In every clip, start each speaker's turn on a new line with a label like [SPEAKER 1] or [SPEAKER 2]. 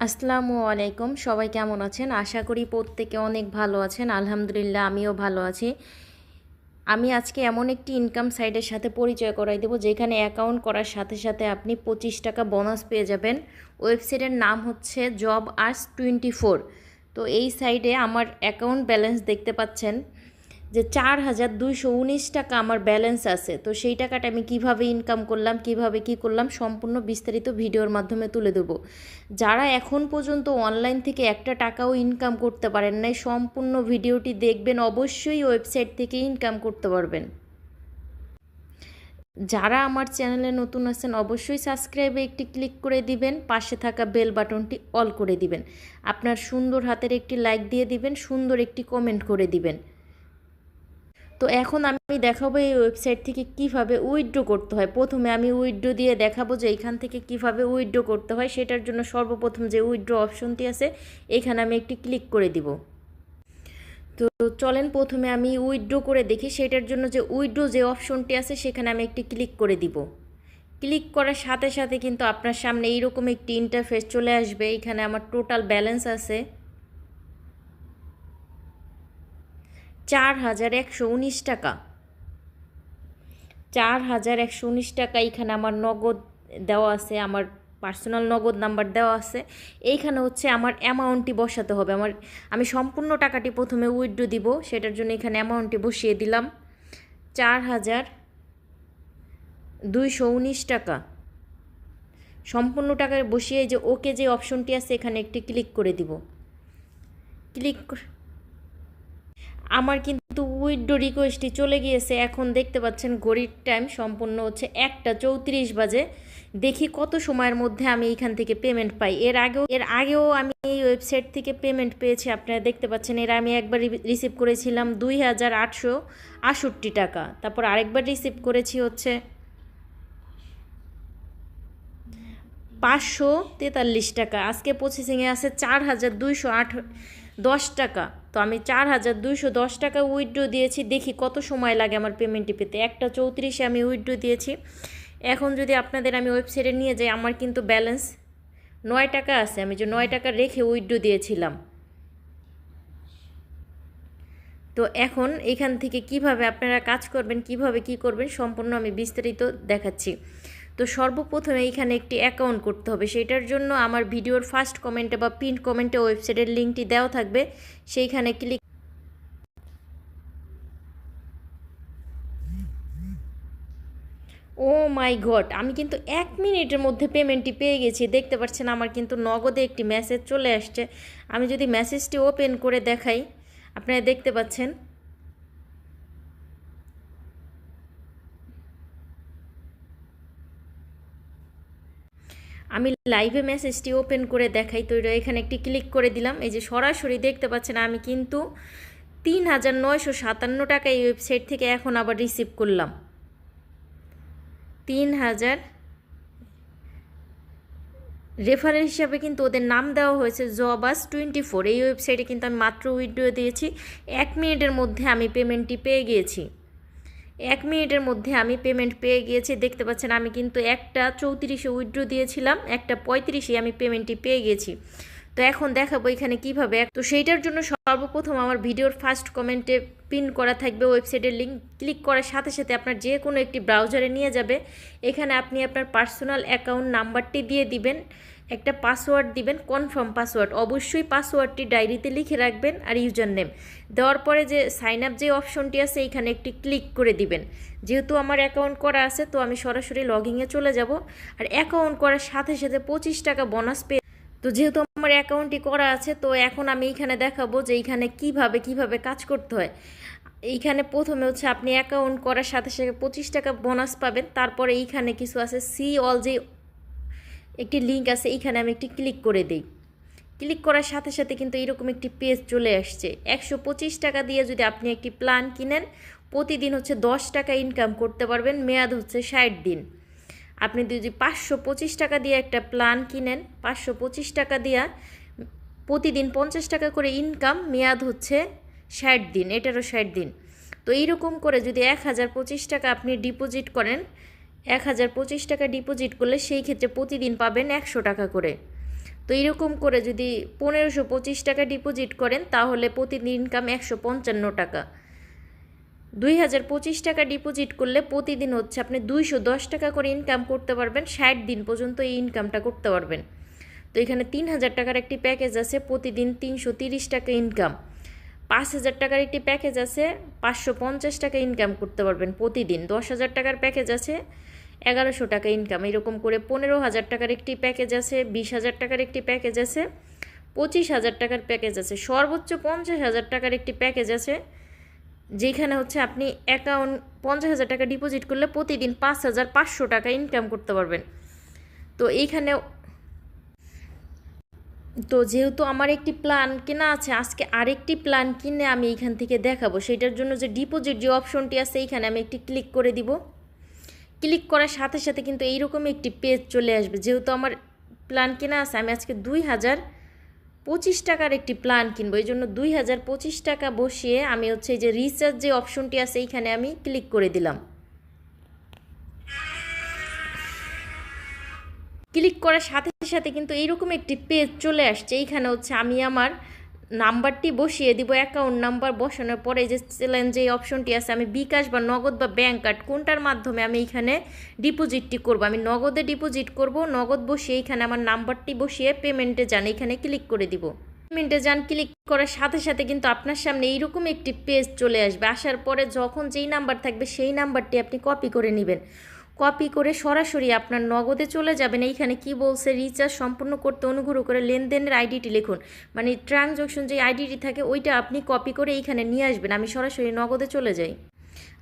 [SPEAKER 1] আসসালামু আলাইকুম। সবাই কেমন আছেন? আশা করি প্রত্যেকে অনেক ভালো আছেন। আলহামদুলিল্লাহ আমিও ভালো আছি। আমি আজকে এমন একটি ইনকাম সাইটের সাথে পরিচয় করাই দেবো যেখানে অ্যাকাউন্ট করার সাথে সাথে আপনি 25 টাকা বোনাস পেয়ে যাবেন। ওয়েবসাইটের নাম হচ্ছে জব আর্স 24। তো এই সাইটে আমার অ্যাকাউন্ট ব্যালেন্স দেখতে পাচ্ছেন যে 4,219 টাকা আমার ব্যালেন্স আছে। তো সেই টাকাটা আমি কিভাবে ইনকাম করলাম, কিভাবে কি করলাম, সম্পূর্ণ বিস্তারিত ভিডিওর মাধ্যমে তুলে দেবো। যারা এখন পর্যন্ত অনলাইন থেকে একটা টাকাও ইনকাম করতে পারেন নাই, সম্পূর্ণ ভিডিওটি দেখবেন, অবশ্যই ওয়েবসাইট থেকে ইনকাম করতে পারবেন। যারা আমার চ্যানেলে নতুন আছেন অবশ্যই সাবস্ক্রাইবে একটি ক্লিক করে দিবেন, পাশে থাকা বেল বাটনটি অল করে দিবেন, আপনার সুন্দর হাতের একটি লাইক দিয়ে দিবেন, সুন্দর একটি কমেন্ট করে দিবেন। তো এখন আমি দেখাবো এই ওয়েবসাইট থেকে কিভাবে উইথড্র করতে হয়। প্রথমে আমি উইথড্র দিয়ে দেখাবো যে এইখান থেকে কিভাবে উইথড্র করতে হয়। সেটার জন্য সর্বপ্রথম যে উইথড্র অপশনটি আছে এখানে আমি একটি ক্লিক করে দিব। তো চলেন প্রথমে আমি উইথড্র করে দেখি। সেটার জন্য যে উইথড্র যে অপশনটি আছে সেখানে আমি একটি ক্লিক করে দিব। ক্লিক করার সাথে সাথে কিন্তু আপনার সামনে এইরকম একটি ইন্টারফেস চলে আসবে। এখানে আমার টোটাল ব্যালেন্স আছে 4,119 টাকা। 4,119 টাকা এখানে আমার নগদ দেওয়া আছে, আমার পার্সোনাল নগদ নাম্বার দেওয়া আছে। এইখানে হচ্ছে আমার অ্যামাউন্টটি বসাতে হবে। আমি সম্পূর্ণ টাকাটি প্রথমে উইথড্র দিব, সেটার জন্য এখানে অ্যামাউন্টটি বসিয়ে দিলাম 4,219 টাকা। সম্পূর্ণ টাকা বসিয়ে যে ওকে যে অপশনটি আছে এখানে একটি ক্লিক করে দিব। ক্লিক আমার কিন্তু উইথড্র রিকোয়েস্টটি চলে গিয়েছে। এখন দেখতে পাচ্ছেন ঘড়ির টাইম সম্পূর্ণ হচ্ছে 1টা 34 বাজে। দেখি কত সময়ের মধ্যে আমি এইখান থেকে পেমেন্ট পাই। এর আগেও আমি এই ওয়েবসাইট থেকে পেমেন্ট পেয়েছি, আপনারা দেখতে পাচ্ছেন। আমি একবার রিসিভ করেছিলাম 2,868 টাকা। তারপর আরেকবার রিসিভ করেছি হচ্ছে 543 টাকা। আজকে প্রসেসিংয়ে আছে 4,210 টাকা। তো আমি 4,210 টাকা উইথড্র দিয়েছি। দেখি কত সময় লাগে আমার পেমেন্টটি পেতে। 1টা 34 আমি উইথড্র দিয়েছি। এখন যদি আপনাদের আমি ওয়েবসাইটে নিয়ে যাই, আমার কিন্তু ব্যালেন্স 9 টাকা আছে। আমি যে 9 টাকা রেখে উইথড্র দিয়েছিলাম। তো এখন এখান থেকে কিভাবে আপনারা কাজ করবেন, কিভাবে কি করবেন, সম্পূর্ণ আমি বিস্তারিত দেখাচ্ছি। তো সর্বপ্রথমে এখানে একটি অ্যাকাউন্ট করতে হবে। সেটার জন্য আমার ভিডিওর ফার্স্ট কমেন্টে বা পিন কমেন্টে ওয়েবসাইটের লিঙ্কটি দেওয়া থাকবে, সেইখানে ক্লিক। ও মাই গড, আমি কিন্তু 1 মিনিটের মধ্যে পেমেন্টটি পেয়ে গেছি। দেখতে পাচ্ছেন আমার কিন্তু নগদে একটি মেসেজ চলে আসছে। আমি যদি মেসেজটি ওপেন করে দেখাই, আপনারা দেখতে পাচ্ছেন আমি লাইভে মেসেজটি ওপেন করে দেখাই। তো এখানে একটি ক্লিক করে দিলাম। এই যে সরাসরি দেখতে পাচ্ছেন আমি কিন্তু 3,957 টাকা এই ওয়েবসাইট থেকে এখন আবার রিসিভ করলাম। 3,000 রেফারেল হিসাবে কিন্তু ওদের নাম দেওয়া হয়েছে জবাস 24। এই ওয়েবসাইটে কিন্তু আমি মাত্র উইথড্র দিয়েছি। 1 মিনিটের মধ্যে আমি পেমেন্টটি পেয়ে গিয়েছি। 1 মিনিটের মধ্যে আমি পেমেন্ট পেয়ে গিয়েছি। দেখতে পাচ্ছেন আমি কিন্তু 1টা 34 উইথড্র দিয়েছিলাম, 1টা 35 আমি পেমেন্টটি পেয়ে গেছি। তো এখন দেখাবো এখানে কিভাবে। তো সেইটার জন্য সর্বপ্রথম আমার ভিডিওর ফার্স্ট কমেন্টে পিন করা থাকবে ওয়েবসাইটের লিঙ্ক। ক্লিক করার সাথে সাথে আপনার যে কোনো একটি ব্রাউজারে নিয়ে যাবে। এখানে আপনি আপনার পার্সোনাল অ্যাকাউন্ট নাম্বারটি দিয়ে দিবেন, একটা পাসওয়ার্ড দিবেন, কনফার্ম পাসওয়ার্ড। অবশ্যই পাসওয়ার্ডটি ডায়েরিতে লিখে রাখবেন। আর ইউজার নেম দেওয়ার পরে যে সাইন আপ যে অপশনটি আছে এইখানে একটি ক্লিক করে দিবেন। যেহেতু আমার অ্যাকাউন্ট করা আছে তো আমি সরাসরি লগইনে চলে যাব। আর অ্যাকাউন্ট করার সাথে সাথে 25 টাকা বোনাস পেয়ে। তো যেহেতু আমার অ্যাকাউন্টটি করা আছে তো এখন আমি এইখানে দেখাবো যে এইখানে কিভাবে কাজ করতে হয়। এইখানে প্রথমে হচ্ছে আপনি অ্যাকাউন্ট করার সাথে সাথে 25 টাকা বোনাস পাবেন। তারপরে এইখানে কিছু আছে সি অল, যে একটি লিঙ্ক আছে, এইখানে আমি একটি ক্লিক করে দিই। ক্লিক করার সাথে সাথে কিন্তু এরকম একটি পেজ চলে আসছে। 125 টাকা দিয়ে যদি আপনি একটি প্ল্যান কিনেন, প্রতিদিন হচ্ছে 10 টাকা ইনকাম করতে পারবেন। মেয়াদ হচ্ছে 60 দিন। আপনি যদি 525 টাকা দিয়ে একটা প্ল্যান কিনেন, 525 টাকা দিয়ে প্রতিদিন 50 টাকা করে ইনকাম, মেয়াদ হচ্ছে 60 দিন, এটারও 60 দিন। তো এইরকম করে যদি 1,025 টাকা আপনি ডিপোজিট করেন, 1,025 টাকা ডিপোজিট করলে সেই ক্ষেত্রে প্রতিদিন পাবেন 100 টাকা করে। তো এরকম করে যদি 1525 টাকা ডিপোজিট করেন তাহলে প্রতিদিন ইনকাম 155 টাকা। 2025 টাকা ডিপোজিট করলে প্রতিদিন হচ্ছে আপনি 210 টাকা করে ইনকাম করতে পারবেন, 60 দিন পর্যন্ত এই ইনকামটা করতে পারবেন। তো এখানে 3000 টাকার একটি প্যাকেজ আছে, প্রতিদিন 330 টাকা ইনকাম। 5000 টাকার একটি প্যাকেজ আছে, 550 টাকা ইনকাম করতে পারবেন প্রতিদিন। 10,000 টাকার প্যাকেজ আছে, 1100 টাকা ইনকাম। এরকম করে 15,000 টাকার একটি প্যাকেজ আছে, 20,000 টাকার একটি প্যাকেজ আছে, 25,000 টাকার প্যাকেজ আছে, সর্বোচ্চ 50,000 টাকার একটি প্যাকেজ আছে, যেখানে হচ্ছে আপনি 50,000 টাকা ডিপোজিট করলে প্রতিদিন 5,500 টাকা ইনকাম করতে পারবেন। তো এইখানে তো যেহেতু আমার একটি প্ল্যান কেনা আছে, আজকে আরেকটি প্ল্যান কিনে আমি এইখান থেকে দেখাবো। সেটার জন্য যে ডিপোজিট যে অপশনটি আছে এইখানে আমি একটি ক্লিক করে দিব। ক্লিক করার সাথে সাথে কিন্তু এইরকম একটি পেজ চলে আসবে। যেহেতু আমার প্ল্যান কেনা আছে, আমি আজকে 2025 টাকার একটি প্ল্যান কিনবো, এই জন্য 2025 টাকা বসিয়ে আমি হচ্ছে এই যে রিচার্জ যে অপশনটি আছে এইখানে আমি ক্লিক করে দিলাম। ক্লিক করার সাথে সাথে কিন্তু এইরকম একটি পেজ চলে আসছে। এইখানে হচ্ছে আমি আমার নাম্বারটি বসিয়ে দিব, অ্যাকাউন্ট নাম্বার বসানোর পরে যে চ্যালেঞ্জ যে অপশনটি আছে, আমি বিকাশ বা নগদ বা ব্যাঙ্ক কার্ড কোনটার মাধ্যমে আমি এইখানে ডিপোজিটটি করব। আমি নগদে ডিপোজিট করব, নগদ বসিয়ে এইখানে আমার নাম্বারটি বসিয়ে পেমেন্টে যান, এখানে ক্লিক করে দিব। পেমেন্টে যান, ক্লিক করার সাথে সাথে কিন্তু আপনার সামনে এইরকম একটি পেজ চলে আসবে। আসার পরে যখন যেই নাম্বার থাকবে সেই নাম্বারটি আপনি কপি করে নেবেন। কপি করে সরাসরি আপনার নগদে চলে যাবেন। এইখানে কি বলছে, রিচার্জ সম্পূর্ণ করতে অনুগ্রহ করে লেনদেনের আইডিটি লিখুন, মানে ট্রানজ্যাকশন যে আইডিটি থাকে ওইটা আপনি কপি করে এইখানে নিয়ে আসবেন। আমি সরাসরি নগদে চলে যাই।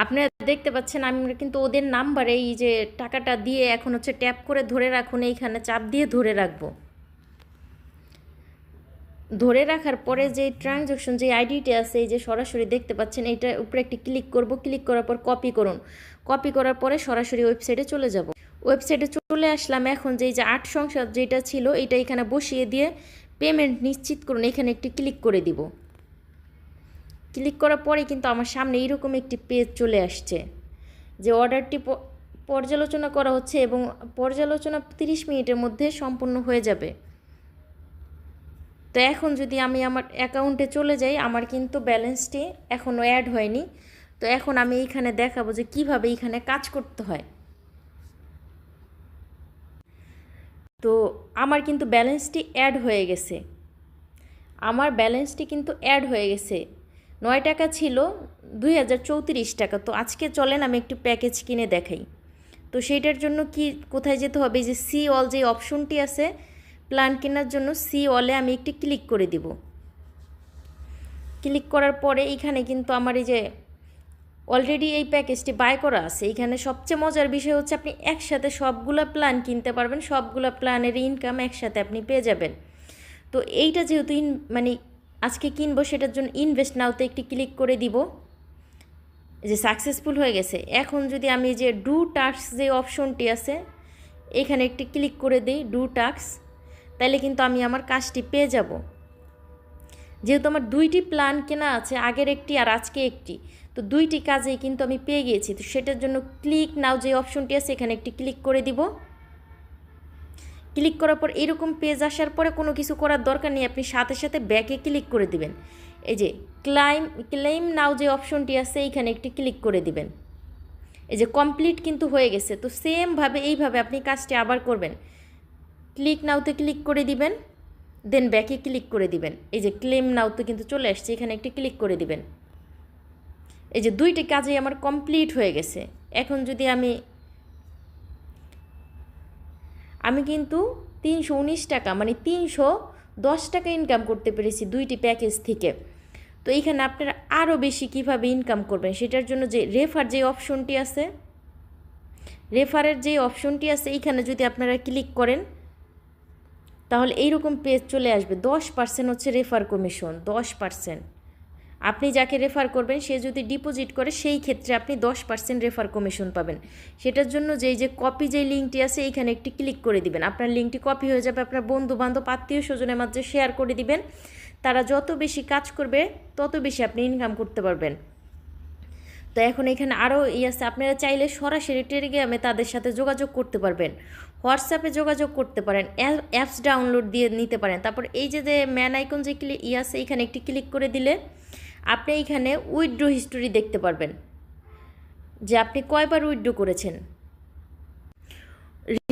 [SPEAKER 1] আপনারা দেখতে পাচ্ছেন আমরা কিন্তু ওদের নাম্বারে এই যে টাকাটা দিয়ে এখন হচ্ছে ট্যাপ করে ধরে রাখুন, এইখানে চাপ দিয়ে ধরে রাখবো। ধরে রাখার পরে যে ট্রানজ্যাকশন যে আইডিটি আছে এই যে সরাসরি দেখতে পাচ্ছেন, এইটার উপরে একটি ক্লিক করব। ক্লিক করার পর কপি করুন। কপি করার পরে সরাসরি ওয়েবসাইটে চলে যাব। ওয়েবসাইটে চলে আসলাম। এখন যে 8 সংখ্যা যেটা ছিল এটা এখানে বসিয়ে দিয়ে পেমেন্ট নিশ্চিত করুন, এখানে একটি ক্লিক করে দিব। ক্লিক করার পরে কিন্তু আমার সামনে এইরকম একটি পেজ চলে আসছে যে অর্ডারটি পর্যালোচনা করা হচ্ছে এবং পর্যালোচনা 30 মিনিটের মধ্যে সম্পূর্ণ হয়ে যাবে। তো এখন যদি আমি আমার অ্যাকাউন্টে চলে যাই, আমার কিন্তু ব্যালেন্সটি এখনও অ্যাড হয়নি। তো এখন আমি এইখানে দেখাবো যে কিভাবে এইখানে কাজ করতে হয়। তো আমার কিন্তু ব্যালেন্সটি অ্যাড হয়ে গেছে। আমার ব্যালেন্সটি কিন্তু অ্যাড হয়ে গেছে। 9 টাকা ছিল, 2034 টাকা। তো আজকে চলেন আমি একটু প্যাকেজ কিনে দেখাই। তো সেইটার জন্য কোথায় যেতে হবে, যে সি অল যে অপশনটি আছে প্ল্যান কেনার জন্য, সি অলে আমি একটি ক্লিক করে দিব। ক্লিক করার পরে এইখানে কিন্তু আমার এই যে অলরেডি এই প্যাকেজটি বাই করা আছে। এইখানে সবচেয়ে মজার বিষয় হচ্ছে আপনি একসাথে সবগুলো প্ল্যান কিনতে পারবেন, সবগুলো প্ল্যানের ইনকাম একসাথে আপনি পেয়ে যাবেন। তো এইটা যেহেতু মানে আজকে কিনবো, সেটার জন্য ইনভেস্ট নাওতে একটি ক্লিক করে দিব। যে সাকসেসফুল হয়ে গেছে। এখন যদি আমি যে ডু টাস্ক যে অপশনটি আছে এখানে একটি ক্লিক করে দিই, ডু টাস্ক, তাইলে কিন্তু আমি আমার কাজটি পেয়ে যাব। যেহেতু আমার 2টি প্ল্যান কেনা আছে, আগের একটি আর আজকে একটি, তো 2টি কাজেই কিন্তু আমি পেয়ে গিয়েছি। তো সেটার জন্য ক্লিক নাও যে অপশনটি আছে এখানে একটি ক্লিক করে দিব। ক্লিক করার পর এরকম পেজ আসার পরে কোনো কিছু করার দরকার নেই, আপনি সাথে সাথে ব্যাকে ক্লিক করে দিবেন। এই যে ক্লেম নাও যে অপশনটি আছে এইখানে একটি ক্লিক করে দিবেন। এই যে কমপ্লিট কিন্তু হয়ে গেছে। তো সেমভাবে এইভাবে আপনি কাজটি আবার করবেন। ক্লিক নাওতে ক্লিক করে দিবেন, দেন ব্যাকে ক্লিক করে দিবেন। এই যে ক্লেম নাওতে কিন্তু চলে আসছে, এখানে একটি ক্লিক করে দিবেন। এই যে 2টি কাজই আমার কমপ্লিট হয়ে গেছে। এখন যদি আমি কিন্তু 319 টাকা মানে 310 টাকা ইনকাম করতে পেরেছি 2টি প্যাকেজ থেকে। তো এইখানে আপনারা আরও বেশি কিভাবে ইনকাম করবেন সেটার জন্য যে রেফার যে অপশনটি আছে, রেফারের যে অপশনটি আছে এইখানে যদি আপনারা ক্লিক করেন তাহলে এইরকম পেজ চলে আসবে। 10% হচ্ছে রেফার কমিশন, 10%। আপনি যাকে রেফার করবেন সে যদি ডিপোজিট করে সেই ক্ষেত্রে আপনি 10% রেফার কমিশন পাবেন। সেটার জন্য যে কপি যে লিঙ্কটি আছে এইখানে একটি ক্লিক করে দিবেন। আপনার লিঙ্কটি কপি হয়ে যাবে, আপনার বন্ধু বান্ধব আত্মীয় স্বজনের মাঝে শেয়ার করে দিবেন। তারা যত বেশি কাজ করবে তত বেশি আপনি ইনকাম করতে পারবেন। তো এখন এখানে আরও আছে, আপনারা চাইলে সরাসরি টেলিগ্রামে তাদের সাথে যোগাযোগ করতে পারবেন। হোয়াটসঅ্যাপে যোগাযোগ করতে পারেন, অ্যাপস ডাউনলোড দিয়ে নিতে পারেন। তারপর এই যে ম্যান আইকন যে আছে এখানে একটি ক্লিক করে দিলে আপনি এখানে উইথড্র হিস্টোরি দেখতে পারবেন যে আপনি কয়বার উইথড্র করেছেন।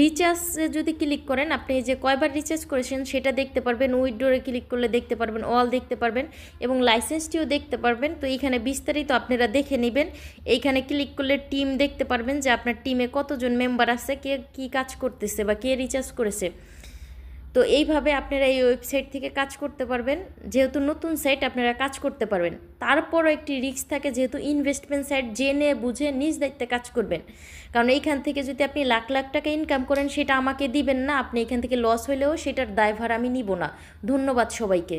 [SPEAKER 1] রিচার্জে যদি ক্লিক করেন আপনি যে কয়বার রিচার্জ করেছেন সেটা দেখতে পারবেন, উইথড্রোরে ক্লিক করলে দেখতে পারবেন, অল দেখতে পারবেন এবং লাইসেন্সটিও দেখতে পারবেন। তো এইখানে বিস্তারিত আপনারা দেখে নেবেন। এইখানে ক্লিক করলে টিম দেখতে পারবেন যে আপনার টিমে কতজন মেম্বার আছে, কে কী কাজ করতেছে বা কে রিচার্জ করেছে। তো এইভাবে আপনারা এই ওয়েবসাইট থেকে কাজ করতে পারবেন। যেহেতু নতুন সাইট আপনারা কাজ করতে পারবেন। তারপরও একটি রিস্ক থাকে, যেহেতু ইনভেস্টমেন্ট সাইট, জেনে বুঝে নিজ দায়িত্বে কাজ করবেন। কারণ এইখান থেকে যদি আপনি লাখ লাখ টাকা ইনকাম করেন সেটা আমাকে দিবেন না, আপনি এখান থেকে লস হলেও সেটার দায়ভার আমি নিব না। ধন্যবাদ সবাইকে।